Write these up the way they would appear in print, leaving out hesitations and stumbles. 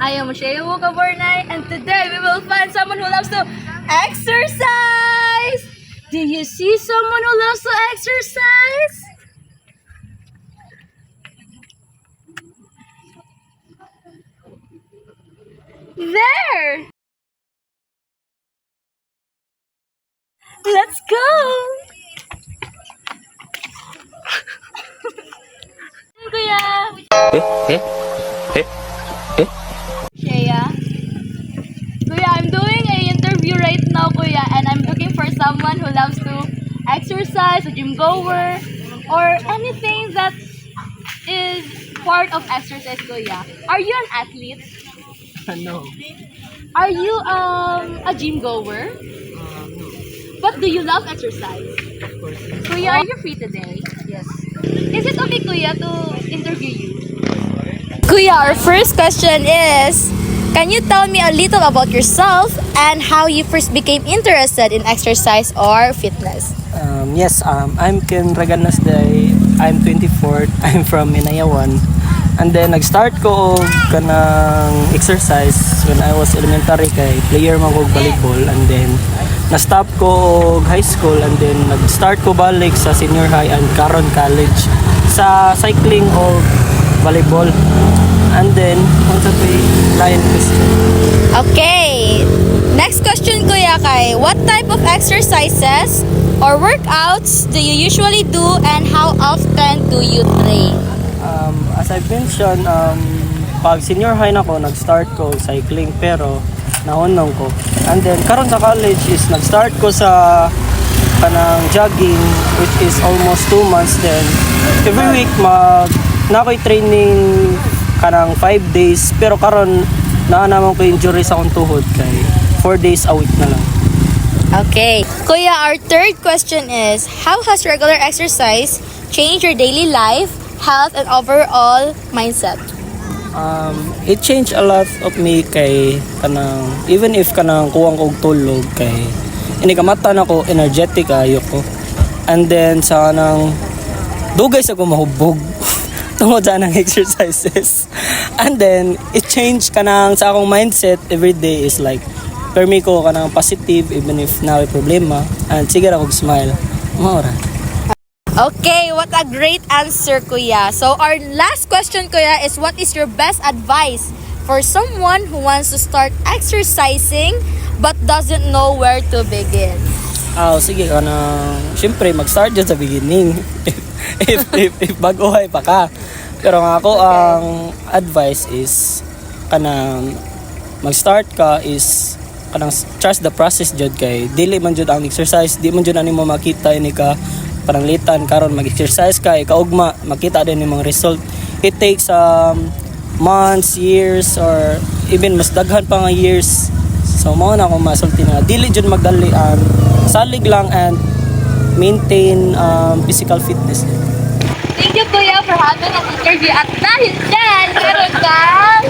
I am Shea Wukabornay, and today we will find someone who loves to exercise! Do you see someone who loves to exercise? There! Let's go! Kuya! Shea? Kuya, I'm doing an interview right now, Kuya, and I'm looking for someone who loves to exercise, a gym goer, or anything that is part of exercise, Kuya. Are you an athlete? No. Are you a gym goer? No. But do you love exercise? Of course. Kuya, are you free today? Yes. Is it okay, Kuya, to interview you? Kuya, our first question is, can you tell me a little about yourself and how you first became interested in exercise or fitness? Yes, I'm Ken Raganas Day. I'm 24. I'm from Minayawan. And then nag-start ko og kanang exercise when I was elementary kay player man ko og volleyball, and then na-stop ko og high school, and then nag-start ko balik sa senior high and karon college sa cycling o volleyball. And then onto the line question. Okay. Next question, Kuya, kay what type of exercises or workouts do you usually do and how often do you train? As I mentioned, pag senior high na ko, nag-start ko cycling pero nahunong ko. And then karon sa college is nag-start ko sa kanang jogging, which is almost 2 months. Then every week na ako'y training kanang 5 days, pero karon naa naman ko injury sa akong tuhod kay 4 days a week na lang. Okay. Kuya, our third question is, how has regular exercise changed your daily life, health, and overall mindset? It changed a lot of me kay kanang even if kanang kuwang og tulog kay ini kamata na ko energetic ayo ko. And then sa kanang dugay sa ko mahubog tungod sa nang exercises. And then it changed kanang sa akong mindset every day is like permi ko kanang positive even if na may problema, and sige ra kog smile. Mao ra. Okay, what a great answer, Kuya. So our last question, Kuya, is what is your best advice for someone who wants to start exercising but doesn't know where to begin? Sige kanang syempre mag-start dyan sa beginning. if baguhay pa ka. Pero nga ako ang advice is kanang mag-start ka is kanang trust the process jud kay dili man jud ang exercise, di man jud ani mo makita ini ka parang litan karon mag-exercise ka ikaugma makita din yung mga result. It takes months, years, or even mas daghan pa nga years. So mao na akong masulti na dili jud magdali salig lang and maintain physical fitness. Thank you, Kuya, for having an interview. At dahil dyan, meron kang...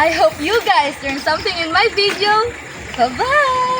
I hope you guys learned something in my video. Bye-bye!